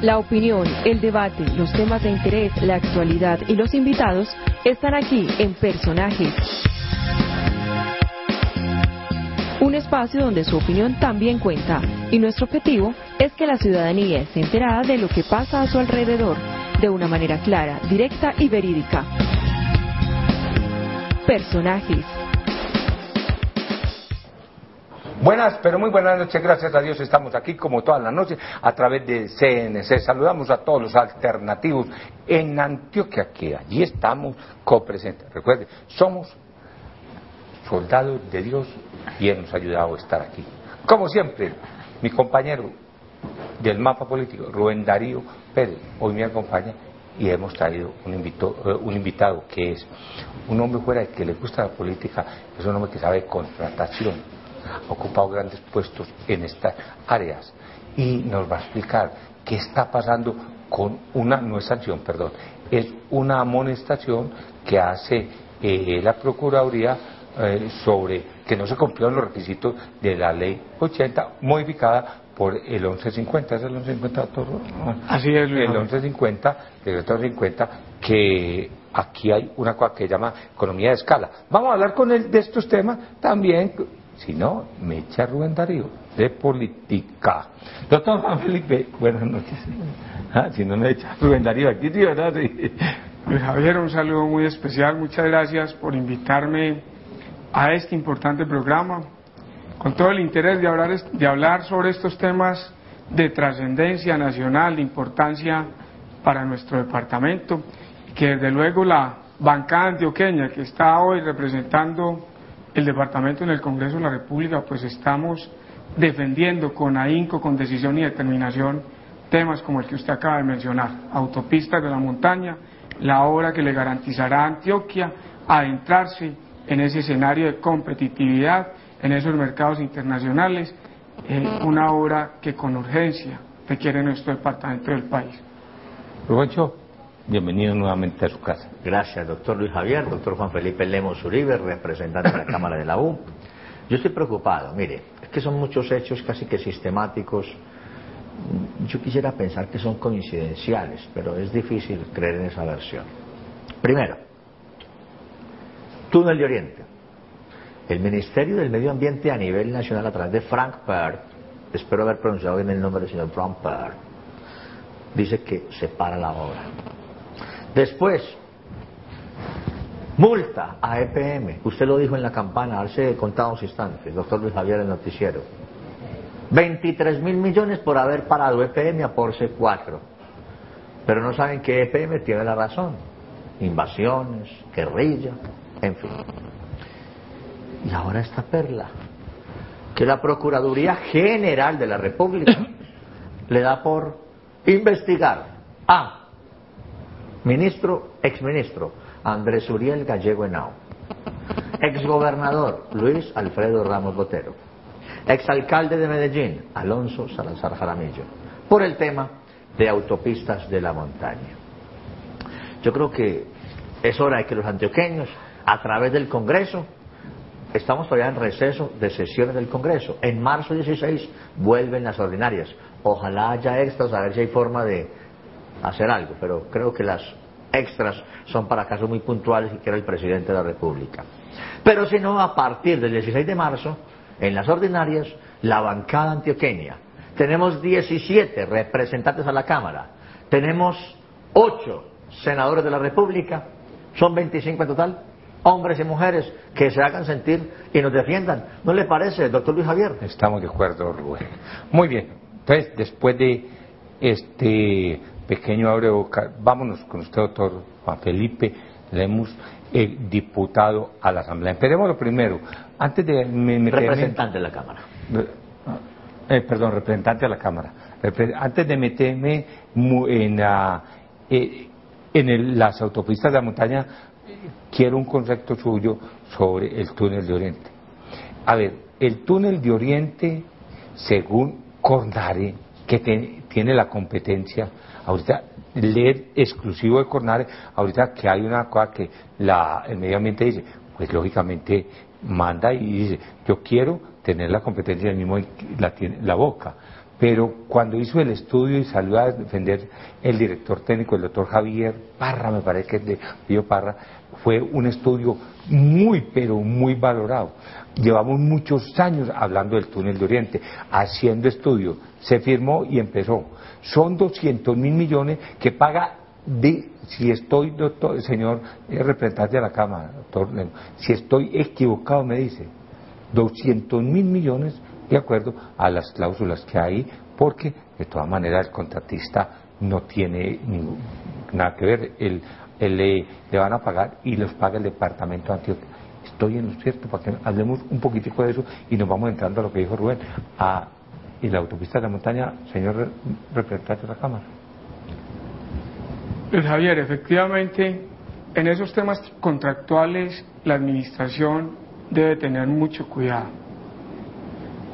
La opinión, el debate, los temas de interés, la actualidad y los invitados están aquí en Personajes. Un espacio donde su opinión también cuenta, y nuestro objetivo es que la ciudadanía esté enterada de lo que pasa a su alrededor, de una manera clara, directa y verídica. Personajes. Buenas, pero muy buenas noches, gracias a Dios estamos aquí como todas las noches a través de CNC. Saludamos a todos los alternativos en Antioquia, que allí estamos copresentes. Recuerden, somos soldados de Dios y Él nos ha ayudado a estar aquí. Como siempre, mi compañero del mapa político, Rubén Darío Pérez, hoy me acompaña y hemos traído un invitado que es un hombre fuera de que le gusta la política, es un hombre que sabe de contratación, ha ocupado grandes puestos en estas áreas y nos va a explicar qué está pasando con no es sanción, perdón, es una amonestación que hace la Procuraduría sobre que no se cumplieron los requisitos de la ley 80 modificada por el 1150, ¿es el 1150, doctor? Así es, el 1150, decreto 50, que aquí hay una cosa que se llama economía de escala. Vamos a hablar con él de estos temas también, si no, me echa Rubén Darío, de política. Doctor Juan Felipe, buenas noches. Si no me echa Rubén Darío aquí, tío, ¿verdad? Sí. Luis Javier, un saludo muy especial, muchas gracias por invitarme a este importante programa, con todo el interés de hablar sobre estos temas de trascendencia nacional, de importancia para nuestro departamento, que desde luego la bancada antioqueña que está hoy representando el departamento en el Congreso de la República, pues estamos defendiendo con ahínco, con decisión y determinación temas como el que usted acaba de mencionar, autopistas de la montaña, la obra que le garantizará a Antioquia adentrarse en ese escenario de competitividad, en esos mercados internacionales, una obra que con urgencia requiere nuestro departamento del país. Rubencho, bienvenido nuevamente a su casa. Gracias, doctor Luis Javier, doctor Juan Felipe Lemos Uribe, representante de la Cámara de la U. Yo estoy preocupado, mire, es que son muchos hechos casi que sistemáticos. Yo quisiera pensar que son coincidenciales, pero es difícil creer en esa versión. Primero, Túnel de Oriente. El Ministerio del Medio Ambiente a nivel nacional, a través de Frank Pert, espero haber pronunciado bien el nombre del señor Frank Pert, dice que se para la obra. Después, multa a EPM. Usted lo dijo en la campana hace contados instantes, doctor Luis Javier, el noticiero. 23.000 millones por haber parado EPM a Porce 4. Pero no saben que EPM tiene la razón. Invasiones, guerrilla, en fin. Y ahora esta perla, que la Procuraduría General de la República le da por investigar a exministro Andrés Uriel Gallego Henao, exgobernador Luis Alfredo Ramos Botero, exalcalde de Medellín Alonso Salazar Jaramillo, por el tema de autopistas de la montaña. Yo creo que es hora de que los antioqueños, a través del Congreso, estamos todavía en receso de sesiones del Congreso. En marzo 16 vuelven las ordinarias. Ojalá haya extras, a ver si hay forma de hacer algo, pero creo que las extras son para casos muy puntuales y quiere el presidente de la República. Pero si no, a partir del 16 de marzo, en las ordinarias, la bancada antioqueña. Tenemos 17 representantes a la Cámara, tenemos 8 senadores de la República, son 25 en total, hombres y mujeres que se hagan sentir y nos defiendan. ¿No le parece, doctor Luis Javier? Estamos de acuerdo, Rubén. Muy bien, entonces después de este pequeño abreboca, vámonos con usted, doctor Juan Felipe Lemos, diputado a la Asamblea. Empecemos lo primero, antes de representante de la Cámara. Perdón, representante de la Cámara. Antes de meterme en las autopistas de la montaña, quiero un concepto suyo sobre el túnel de Oriente. A ver, el túnel de Oriente, según Cornare, que tiene la competencia, ahorita, leer exclusivo de Cornare, ahorita que hay una cosa que el medio ambiente dice, pues lógicamente manda y dice, yo quiero tener la competencia del mismo, la boca, pero cuando hizo el estudio y salió a defender el director técnico, el doctor Javier Parra, me parece que es de Río Parra, fue un estudio muy, pero muy valorado. Llevamos muchos años hablando del túnel de Oriente, haciendo estudios, se firmó y empezó. Son 200.000 millones que paga, si estoy, doctor, señor representante de la Cámara, doctor, si estoy equivocado me dice, 200.000 millones de acuerdo a las cláusulas que hay, porque de todas maneras el contratista no tiene nada que ver, le van a pagar y los paga el departamento de Antioquia. Estoy en lo cierto, para que hablemos un poquitico de eso y nos vamos entrando a lo que dijo Rubén. Y la autopista de la montaña, señor representante de la Cámara. Pues Javier, efectivamente, en esos temas contractuales la administración debe tener mucho cuidado.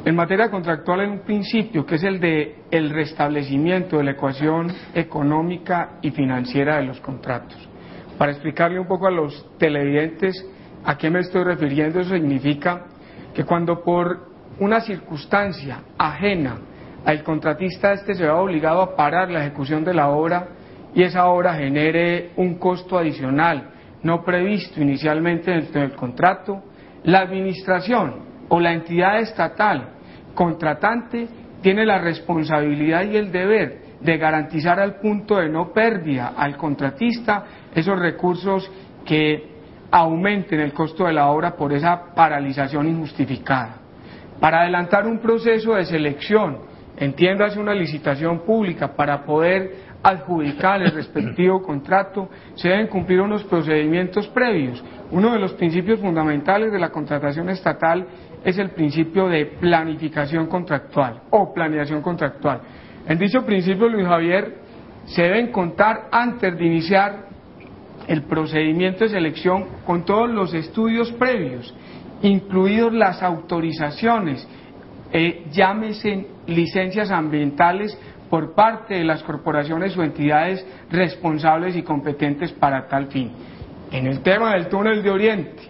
En materia contractual hay un principio que es el de el restablecimiento de la ecuación económica y financiera de los contratos. Para explicarle un poco a los televidentes a qué me estoy refiriendo, eso significa que cuando por una circunstancia ajena al contratista se vea obligado a parar la ejecución de la obra y esa obra genere un costo adicional no previsto inicialmente dentro del contrato, la administración o la entidad estatal contratante tiene la responsabilidad y el deber de garantizar al punto de no pérdida al contratista esos recursos que aumenten el costo de la obra por esa paralización injustificada. Para adelantar un proceso de selección, entiéndase una licitación pública, para poder adjudicar el respectivo contrato, se deben cumplir unos procedimientos previos. Uno de los principios fundamentales de la contratación estatal es el principio de planificación contractual o planeación contractual. En dicho principio, Luis Javier, se deben contar antes de iniciar el procedimiento de selección con todos los estudios previos, incluidos las autorizaciones, llámese licencias ambientales por parte de las corporaciones o entidades responsables y competentes para tal fin. En el tema del túnel de Oriente,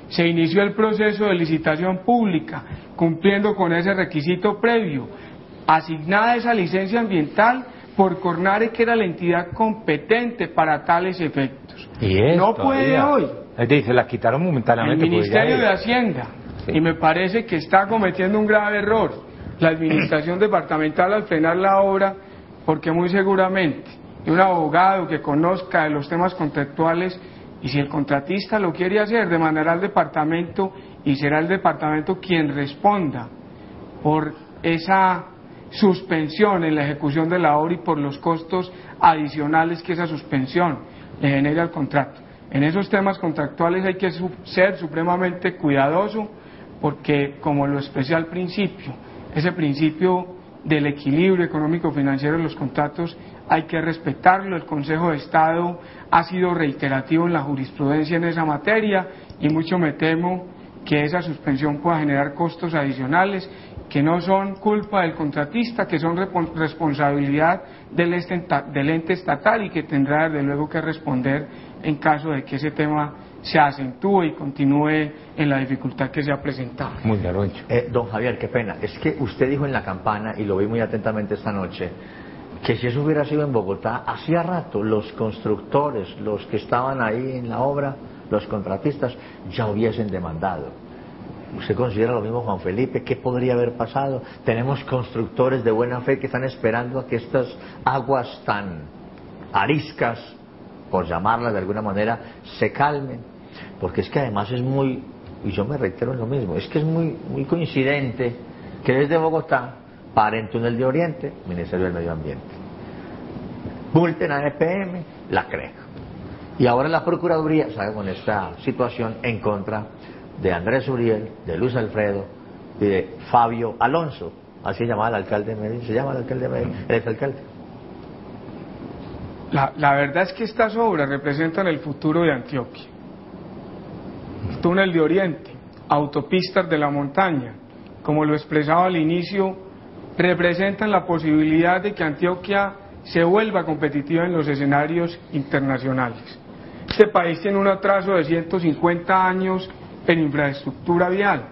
se inició el proceso de licitación pública, cumpliendo con ese requisito previo, asignada esa licencia ambiental por Cornare, que era la entidad competente para tales efectos. No puede hoy. Se la quitaron momentáneamente. El Ministerio de Hacienda, sí. Y me parece que está cometiendo un grave error la administración departamental al frenar la obra, porque muy seguramente un abogado que conozca de los temas contractuales, y si el contratista lo quiere hacer, demandará al departamento y será el departamento quien responda por esa suspensión en la ejecución de la obra y por los costos adicionales que esa suspensión le genera al contrato. En esos temas contractuales hay que ser supremamente cuidadoso, porque, como lo expresé al principio, ese principio del equilibrio económico-financiero de los contratos hay que respetarlo. El Consejo de Estado ha sido reiterativo en la jurisprudencia en esa materia y mucho me temo que esa suspensión pueda generar costos adicionales que no son culpa del contratista, que son responsabilidad del ente estatal y que tendrá desde luego que responder en caso de que ese tema se acentúe y continúe en la dificultad que se ha presentado. Muy bien, don Javier, qué pena, es que usted dijo en la campana, y lo vi muy atentamente esta noche, que si eso hubiera sido en Bogotá, hacía rato los constructores, los que estaban ahí en la obra, los contratistas, ya hubiesen demandado. ¿Usted considera lo mismo, Juan Felipe? ¿Qué podría haber pasado? Tenemos constructores de buena fe que están esperando a que estas aguas tan ariscas, por llamarlas de alguna manera, se calmen, porque es que además es muy, y yo me reitero en lo mismo, es que es muy coincidente que desde Bogotá paren Túnel de Oriente, Ministerio del Medio Ambiente, multen a EPM, la CREG, y ahora la Procuraduría sale con esta situación en contra de Andrés Uriel, de Luis Alfredo y de Fabio Alonso, así se llamaba el alcalde de Medellín, se llama el alcalde de Medellín, el exalcalde. La verdad es que estas obras representan el futuro de Antioquia. Túnel de Oriente, autopistas de la montaña, como lo expresaba al inicio, representan la posibilidad de que Antioquia se vuelva competitiva en los escenarios internacionales. Este país tiene un atraso de 150 años en infraestructura vial.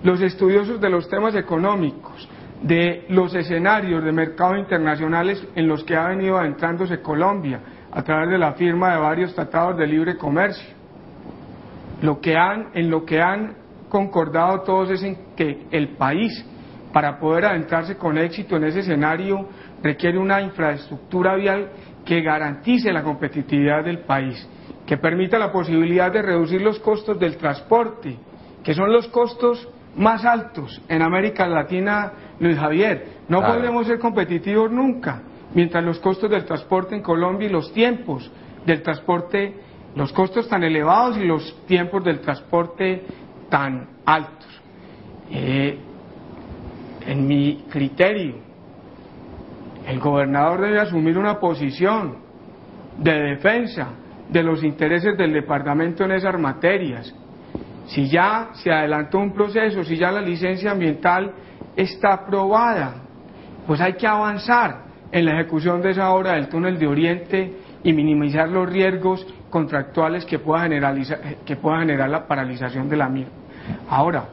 Los estudiosos de los temas económicos de los escenarios de mercados internacionales en los que ha venido adentrándose Colombia a través de la firma de varios tratados de libre comercio. En lo que han concordado todos es en que el país, para poder adentrarse con éxito en ese escenario, requiere una infraestructura vial que garantice la competitividad del país, que permita la posibilidad de reducir los costos del transporte, que son los costos más altos en América Latina, Luis Javier. No podremos ser competitivos nunca, mientras los costos del transporte en Colombia y los tiempos del transporte, los costos tan elevados y los tiempos del transporte tan altos. En mi criterio, el gobernador debe asumir una posición de defensa de los intereses del departamento en esas materias. Si ya se adelantó un proceso, si ya la licencia ambiental está aprobada, pues hay que avanzar en la ejecución de esa obra del túnel de Oriente y minimizar los riesgos contractuales que pueda generar la paralización de la misma. Ahora,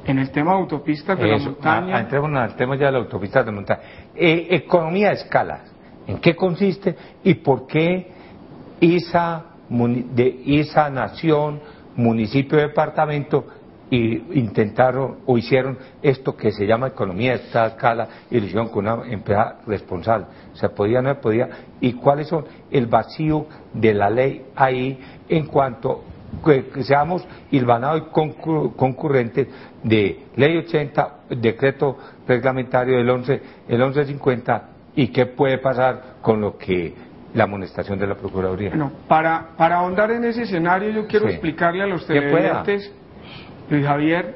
en el tema de autopistas de la montaña... Entremos al tema ya de las autopistas de montaña. Economía de escalas, ¿en qué consiste y por qué esa nación, municipio, departamento intentaron o hicieron esto que se llama economía de escala y lo hicieron con una empresa responsable? ¿Se podía, no se podía? ¿Y cuáles son el vacío de la ley ahí en cuanto que seamos hilvanados y concurrentes de ley 80, decreto reglamentario del 1150, y qué puede pasar con lo que la amonestación de la Procuraduría? Bueno, para ahondar en ese escenario yo quiero explicarle a los televidentes, Luis Javier,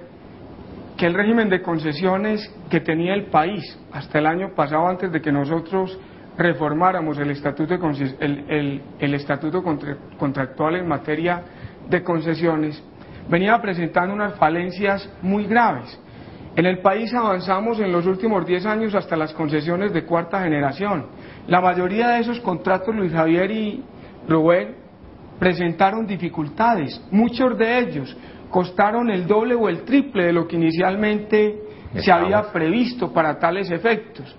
que el régimen de concesiones que tenía el país hasta el año pasado, antes de que nosotros reformáramos el estatuto contractual en materia de concesiones, venía presentando unas falencias muy graves. En el país avanzamos en los últimos 10 años hasta las concesiones de cuarta generación. La mayoría de esos contratos, Luis Javier y Rubén, presentaron dificultades. Muchos de ellos costaron el doble o el triple de lo que inicialmente se había previsto para tales efectos.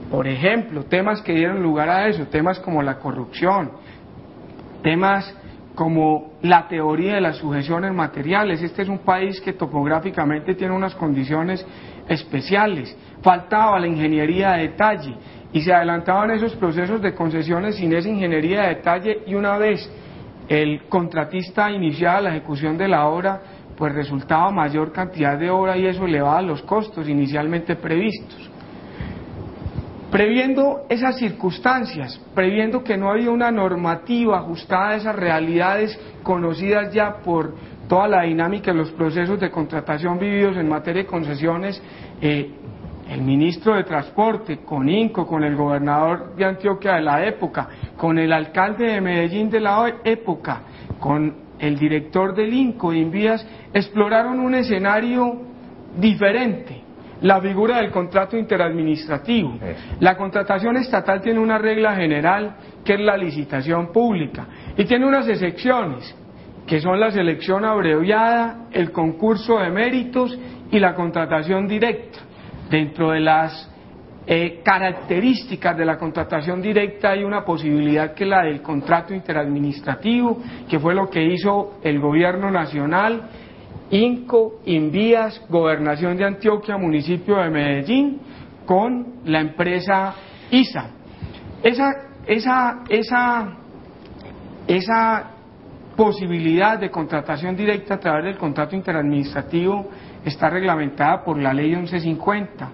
Por ejemplo, temas que dieron lugar a eso, temas como la corrupción, temas como la teoría de las sujeciones materiales. Este es un país que topográficamente tiene unas condiciones especiales. Faltaba la ingeniería de detalle y se adelantaban esos procesos de concesiones sin esa ingeniería de detalle, y una vez el contratista iniciaba la ejecución de la obra, pues resultaba mayor cantidad de obra y eso elevaba los costos inicialmente previstos. Previendo esas circunstancias, previendo que no había una normativa ajustada a esas realidades conocidas ya por toda la dinámica de los procesos de contratación vividos en materia de concesiones, el ministro de Transporte, con INCO, con el gobernador de Antioquia de la época, con el alcalde de Medellín de la época, con el director del INCO, de Invías, exploraron un escenario diferente. La figura del contrato interadministrativo. La contratación estatal tiene una regla general, que es la licitación pública, y tiene unas excepciones, que son la selección abreviada, el concurso de méritos y la contratación directa. Dentro de las características de la contratación directa hay una posibilidad, que es la del contrato interadministrativo, que fue lo que hizo el gobierno nacional, INCO, Invías, Gobernación de Antioquia, municipio de Medellín, con la empresa ISA. Esa posibilidad de contratación directa a través del contrato interadministrativo está reglamentada por la ley 1150.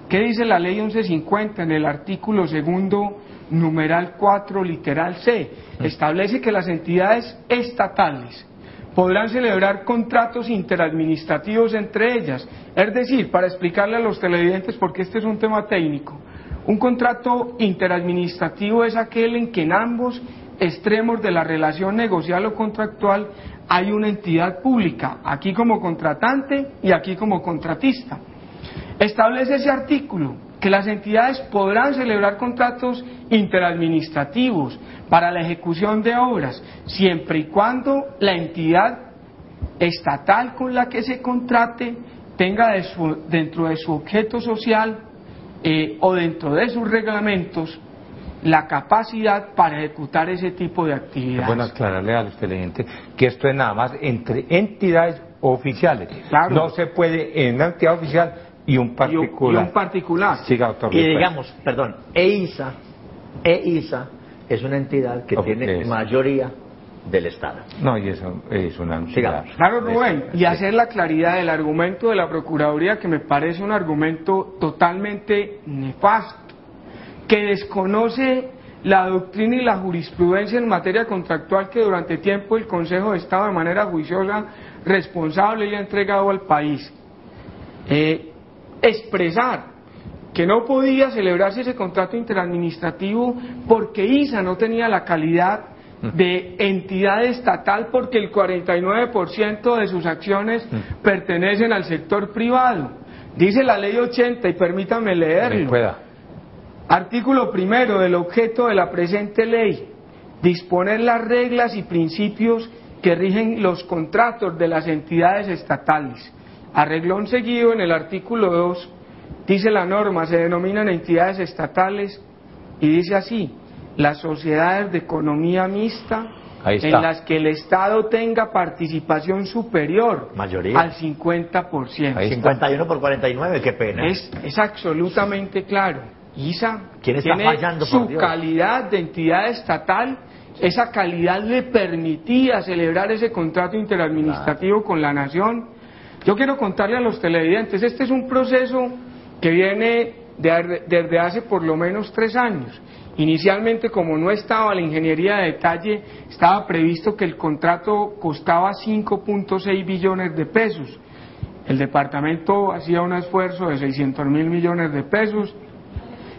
¿Qué dice la ley 1150? En el artículo 2, numeral 4, literal C, establece que las entidades estatales podrán celebrar contratos interadministrativos entre ellas. Es decir, para explicarle a los televidentes, porque este es un tema técnico, un contrato interadministrativo es aquel en que en ambos extremos de la relación negocial o contractual hay una entidad pública, aquí como contratante y aquí como contratista. Establece ese artículo que las entidades podrán celebrar contratos interadministrativos para la ejecución de obras, siempre y cuando la entidad estatal con la que se contrate tenga dentro de su objeto social o dentro de sus reglamentos la capacidad para ejecutar ese tipo de actividades. Es bueno aclararle a los televidentes que esto es nada más entre entidades oficiales. Claro. No se puede en una entidad oficial y un particular. Y un particular. Siga, doctor. Y digamos, perdón, EISA es una entidad que tiene mayoría del Estado. No, y eso es una entidad. Claro, Rubén, y hacer la claridad del argumento de la Procuraduría, que me parece un argumento totalmente nefasto, que desconoce la doctrina y la jurisprudencia en materia contractual que durante tiempo el Consejo de Estado de manera juiciosa, responsable le ha entregado al país. Expresar que no podía celebrarse ese contrato interadministrativo porque ISA no tenía la calidad de entidad estatal, porque el 49% de sus acciones pertenecen al sector privado. Dice la ley 80, y permítame leerlo. Artículo primero del objeto de la presente ley: disponer las reglas y principios que rigen los contratos de las entidades estatales. A reglón seguido, en el artículo 2, dice la norma, se denominan entidades estatales, y dice así: las sociedades de economía mixta en las que el Estado tenga participación superior mayoría al 50%. 51 por 49, qué pena. Es absolutamente claro. ISA tiene su calidad de entidad estatal, esa calidad le permitía celebrar ese contrato interadministrativo con la nación. Yo quiero contarle a los televidentes, este es un proceso que viene desde hace por lo menos 3 años. Inicialmente, como no estaba la ingeniería de detalle, estaba previsto que el contrato costaba 5.6 billones de pesos. El departamento hacía un esfuerzo de 600.000 millones de pesos,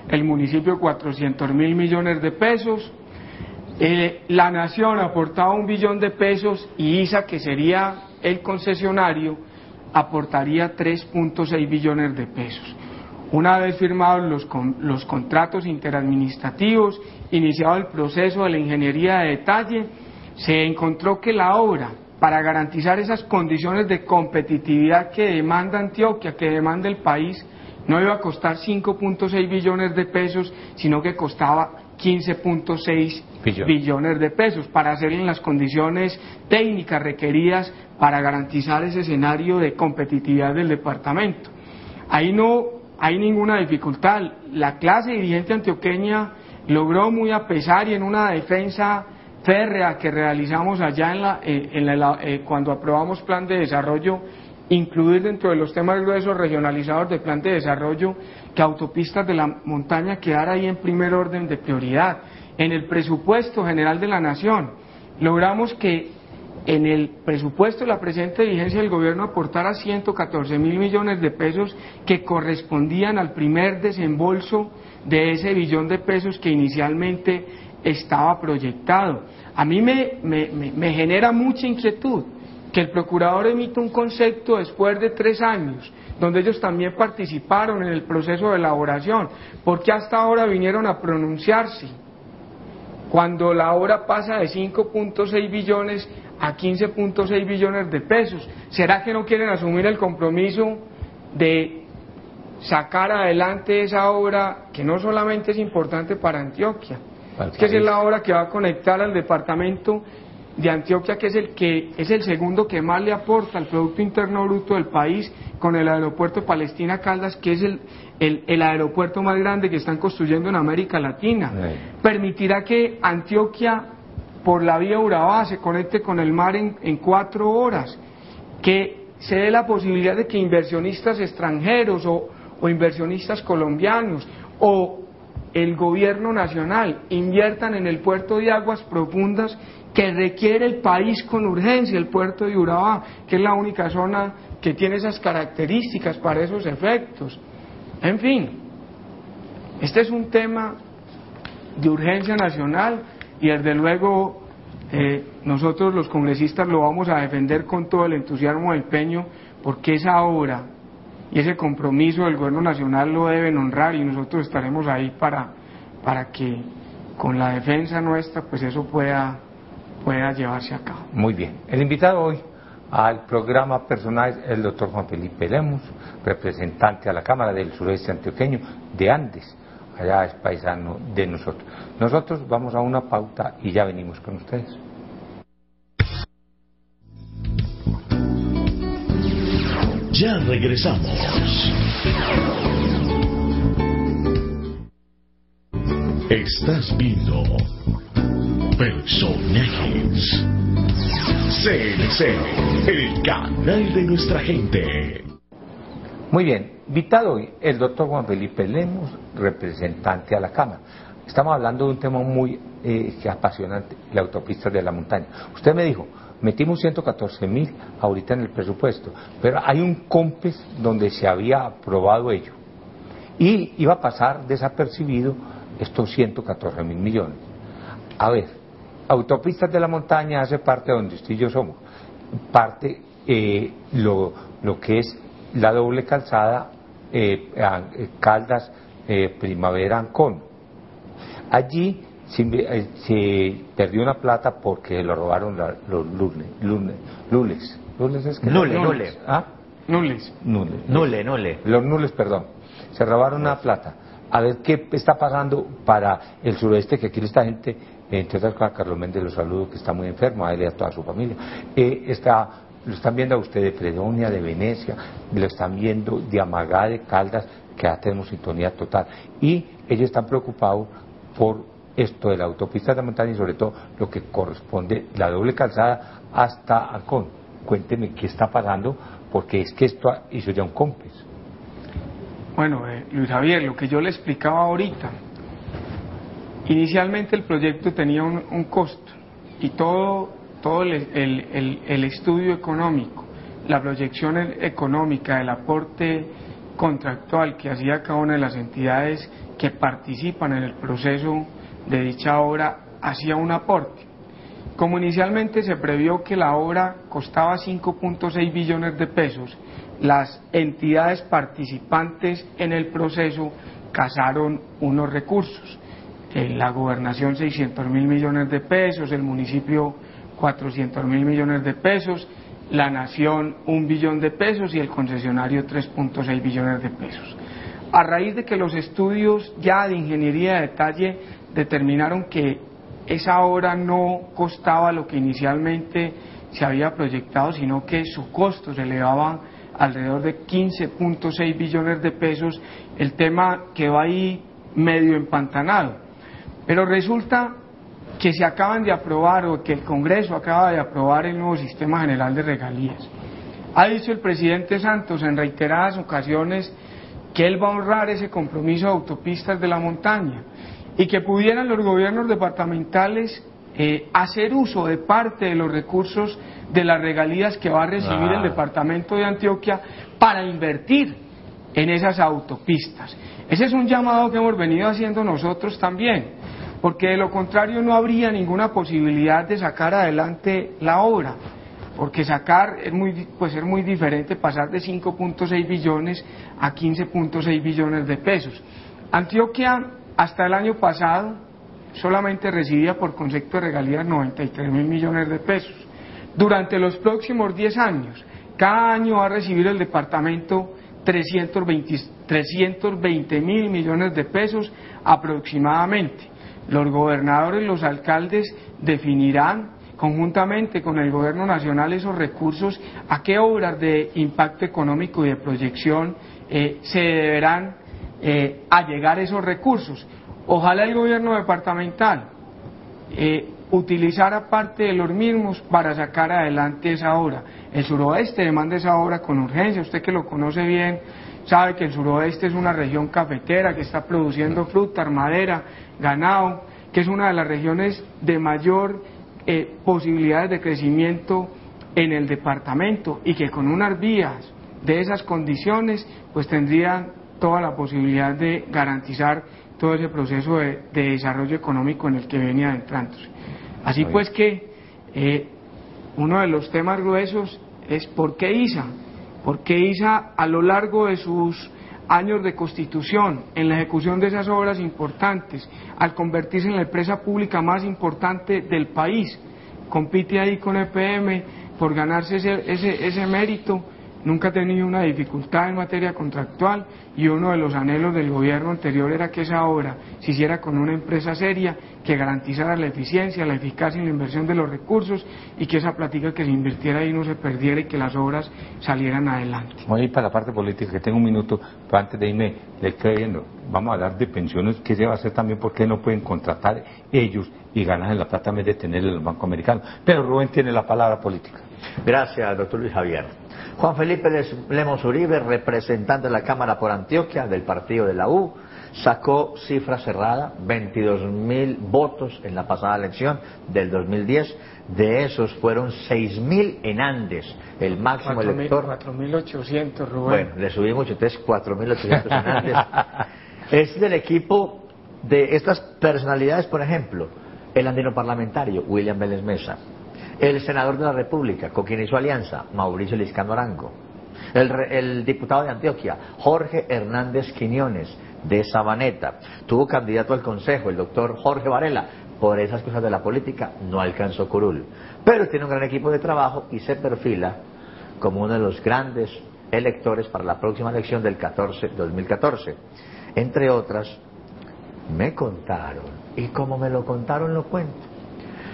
el municipio 400.000 millones de pesos, la nación aportaba 1 billón de pesos y ISA, que sería el concesionario, aportaría 3.6 billones de pesos. Una vez firmados los contratos interadministrativos, iniciado el proceso de la ingeniería de detalle, se encontró que la obra, para garantizar esas condiciones de competitividad que demanda Antioquia, que demanda el país, no iba a costar 5.6 billones de pesos, sino que costaba 15.6 billones de pesos, para hacer en las condiciones técnicas requeridas para garantizar ese escenario de competitividad del departamento. Ahí no hay ninguna dificultad. La clase dirigente antioqueña logró, muy a pesar y en una defensa férrea que realizamos allá cuando aprobamos plan de desarrollo, incluir dentro de los temas gruesos regionalizados del plan de desarrollo que Autopistas de la Montaña quedara ahí en primer orden de prioridad. En el presupuesto general de la Nación logramos que en el presupuesto de la presente vigencia del gobierno aportara 114.000 millones de pesos que correspondían al primer desembolso de ese billón de pesos que inicialmente estaba proyectado. A mí me genera mucha inquietud que el procurador emita un concepto después de 3 años, donde ellos también participaron en el proceso de elaboración. ¿Por qué hasta ahora vinieron a pronunciarse? Cuando la obra pasa de 5.6 billones a 15.6 billones de pesos. ¿Será que no quieren asumir el compromiso de sacar adelante esa obra que no solamente es importante para Antioquia, es que es la obra que va a conectar al departamento de Antioquia, que es el segundo que más le aporta al Producto Interno Bruto del país, con el aeropuerto Palestina Caldas, que es el aeropuerto más grande que están construyendo en América Latina? Permitirá que Antioquia, por la vía Urabá, se conecte con el mar en 4 horas, que se dé la posibilidad de que inversionistas extranjeros o inversionistas colombianos o el gobierno nacional inviertan en el puerto de aguas profundas que requiere el país con urgencia, el puerto de Urabá, que es la única zona que tiene esas características para esos efectos. En fin, este es un tema de urgencia nacional y desde luego nosotros los congresistas lo vamos a defender con todo el entusiasmo y empeño, porque esa obra y ese compromiso del gobierno nacional lo deben honrar, y nosotros estaremos ahí para que con la defensa nuestra pues eso pueda llevarse a cabo. Muy bien. El invitado hoy al programa personal el doctor Juan Felipe Lemos, representante a la Cámara del Sureste Antioqueño de Andes, allá es paisano de nosotros. Nosotros vamos a una pauta y ya venimos con ustedes. Ya regresamos. Estás viendo Personajes CNC, el canal de nuestra gente. Muy bien, invitado hoy el doctor Juan Felipe Lemos, representante a la Cámara. Estamos hablando de un tema muy apasionante, la autopista de la montaña. Usted me dijo, metimos 114.000 ahorita en el presupuesto, pero hay un COMPES donde se había aprobado ello y iba a pasar desapercibido estos 114.000 millones. A ver, autopistas de la montaña hace parte de donde usted y yo somos, parte lo que es la doble calzada Caldas, Primavera, Ancón. Allí se perdió una plata porque lo robaron los lules. ¿Lules es que? Nules. ¿Ah? Nules. Nule. Los nules, perdón. Se robaron una plata. A ver qué está pasando para el sureste, que aquí esta gente, entre otras cosas, Carlos Méndez, los saludo, que está muy enfermo, a él y a toda su familia. Lo están viendo a usted de Fredonia, de Venecia, lo están viendo de Amagá, de Caldas, que ya tenemos sintonía total. Y ellos están preocupados por esto de la autopista de la montaña y sobre todo lo que corresponde, la doble calzada hasta Ancón. Cuénteme qué está pasando, porque es que esto hizo ya un COMPES. Bueno, Luis Javier, lo que yo le explicaba ahorita, inicialmente el proyecto tenía un costo y todo el estudio económico, la proyección económica, el aporte contractual que hacía cada una de las entidades que participan en el proceso de dicha obra, hacía un aporte. Como inicialmente se previó que la obra costaba 5.6 billones de pesos, las entidades participantes en el proceso casaron unos recursos. La gobernación 600.000 millones de pesos, el municipio 400.000 millones de pesos, la nación 1 billón de pesos y el concesionario 3.6 billones de pesos. A raíz de que los estudios ya de ingeniería de detalle determinaron que esa obra no costaba lo que inicialmente se había proyectado, sino que su costo se elevaba alrededor de 15.6 billones de pesos, el tema quedó ahí medio empantanado. Pero resulta que se acaban de aprobar, o que el Congreso acaba de aprobar, el nuevo sistema general de regalías. Ha dicho el presidente Santos en reiteradas ocasiones que él va a honrar ese compromiso de autopistas de la montaña y que pudieran los gobiernos departamentales hacer uso de parte de los recursos de las regalías que va a recibir el departamento de Antioquia para invertir en esas autopistas. Ese es un llamado que hemos venido haciendo nosotros también, porque de lo contrario no habría ninguna posibilidad de sacar adelante la obra, porque puede ser muy diferente pasar de 5.6 billones a 15.6 billones de pesos. Antioquia hasta el año pasado solamente recibía por concepto de regalías 93.000 millones de pesos. Durante los próximos 10 años, cada año va a recibir el departamento 320.000 millones de pesos aproximadamente. Los gobernadores y los alcaldes definirán conjuntamente con el gobierno nacional esos recursos, a qué obras de impacto económico y de proyección se deberán allegar esos recursos. Ojalá el gobierno departamental utilizara parte de los mismos para sacar adelante esa obra. El suroeste demanda esa obra con urgencia. Usted que lo conoce bien sabe que el suroeste es una región cafetera que está produciendo fruta, madera, ganado, que es una de las regiones de mayor posibilidades de crecimiento en el departamento, y que con unas vías de esas condiciones pues tendrían toda la posibilidad de garantizar todo ese proceso de desarrollo económico en el que venía adentrándose. Así pues que uno de los temas gruesos es ¿por qué ISA? ¿Por qué ISA a lo largo de sus años de constitución, en la ejecución de esas obras importantes, al convertirse en la empresa pública más importante del país, compite ahí con EPM, por ganarse ese mérito, nunca ha tenido una dificultad en materia contractual, y uno de los anhelos del gobierno anterior era que esa obra se hiciera con una empresa seria, que garantizara la eficiencia, la eficacia y la inversión de los recursos, y que esa plática que se invirtiera ahí no se perdiera y que las obras salieran adelante. Voy a ir para la parte política, que tengo un minuto, pero antes de irme, le creyendo, vamos a hablar de pensiones, ¿qué se va a hacer también? ¿Por qué no pueden contratar ellos y ganar en la plata en vez de tener el Banco Americano? Pero Rubén tiene la palabra política. Gracias, doctor Luis Javier. Juan Felipe Lemos Uribe, representante de la Cámara por Antioquia del partido de la U, sacó cifra cerrada, 22.000 votos en la pasada elección del 2010. De esos fueron 6.000 en Andes, el máximo elector. 4.800, Rubén. Bueno, le subí mucho, entonces 4.800 en Andes. Es del equipo de estas personalidades, por ejemplo, el andino parlamentario, William Vélez Mesa. El senador de la República, con quien hizo alianza, Mauricio Liscano Arango. El diputado de Antioquia, Jorge Hernández Quiñones, de Sabaneta. Tuvo candidato al Consejo, el doctor Jorge Varela. Por esas cosas de la política no alcanzó curul. Pero tiene un gran equipo de trabajo y se perfila como uno de los grandes electores para la próxima elección del 2014. Entre otras, me contaron, y como me lo contaron lo cuento.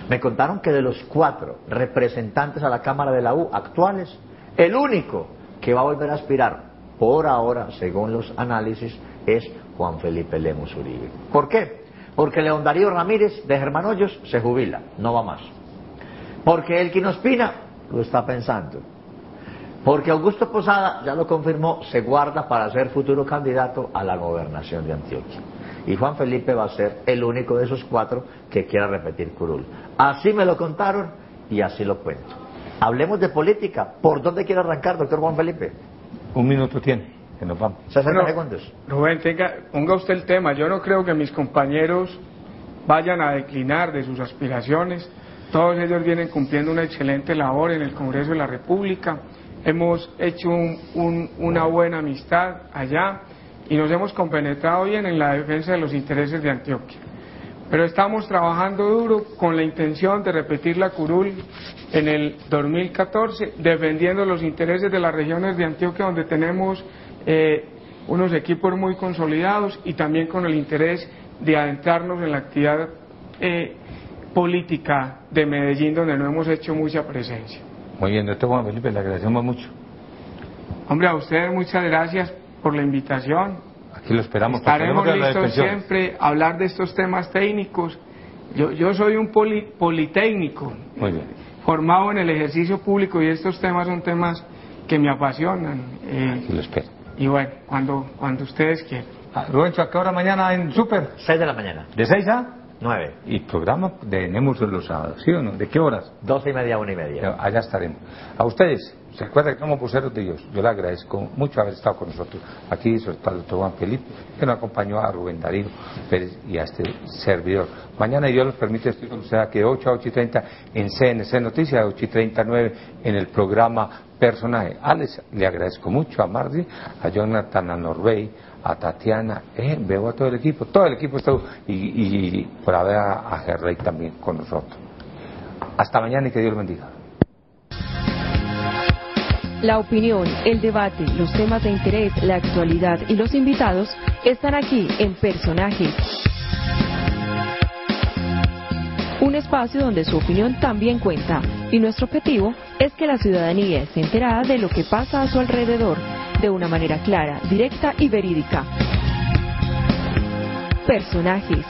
Me contaron que de los 4 representantes a la Cámara de la U actuales, el único que va a volver a aspirar, por ahora, según los análisis, es Juan Felipe Lemos Uribe. ¿Por qué? Porque León Darío Ramírez de Germán Hoyos se jubila, no va más. Porque Elkin Ospina lo está pensando. Porque Augusto Posada, ya lo confirmó, se guarda para ser futuro candidato a la gobernación de Antioquia. Y Juan Felipe va a ser el único de esos 4 que quiera repetir curul. Así me lo contaron y así lo cuento. Hablemos de política. ¿Por dónde quiere arrancar, doctor Juan Felipe? Un minuto tiene, que nos vamos. 60 segundos. Rubén, ponga usted el tema. Yo no creo que mis compañeros vayan a declinar de sus aspiraciones. Todos ellos vienen cumpliendo una excelente labor en el Congreso de la República. Hemos hecho una buena amistad allá y nos hemos compenetrado bien en la defensa de los intereses de Antioquia. Pero estamos trabajando duro con la intención de repetir la curul en el 2014, defendiendo los intereses de las regiones de Antioquia, donde tenemos unos equipos muy consolidados, y también con el interés de adentrarnos en la actividad política de Medellín, donde no hemos hecho mucha presencia. Muy bien, doctor Juan Felipe, le agradecemos mucho. Hombre, a ustedes muchas gracias por la invitación. Aquí lo esperamos. Estaremos listos siempre a hablar de estos temas técnicos. Yo soy un politécnico, muy bien, formado en el ejercicio público, y estos temas son temas que me apasionan. Aquí lo espero. Y bueno, cuando ustedes quieran. Rubencho, ¿a qué hora mañana en Super? 6 de la mañana. ¿De 6 a? 9. Y programa tenemos los sábados, ¿sí o no? ¿De qué horas? 12:30, 1:30. Allá estaremos. A ustedes, se acuerdan que somos voceros de Dios. Yo le agradezco mucho haber estado con nosotros aquí, sobre todo al doctor Juan Felipe, que nos acompañó, a Rubén Darío Pérez y a este servidor. Mañana, Dios nos permite, estoy con usted aquí de 8 a 8:30 en CNC Noticias, de 8:30 a 9 en el programa Personaje. Alex, le agradezco mucho, a Mardi, a Jonathan, a Norbey, a Tatiana, veo a todo el equipo está, y por haber a Gerrey también con nosotros. Hasta mañana y que Dios lo bendiga. La opinión, el debate, los temas de interés, la actualidad y los invitados están aquí en Personajes. Un espacio donde su opinión también cuenta, y nuestro objetivo es que la ciudadanía esté enterada de lo que pasa a su alrededor, de una manera clara, directa y verídica. Personajes.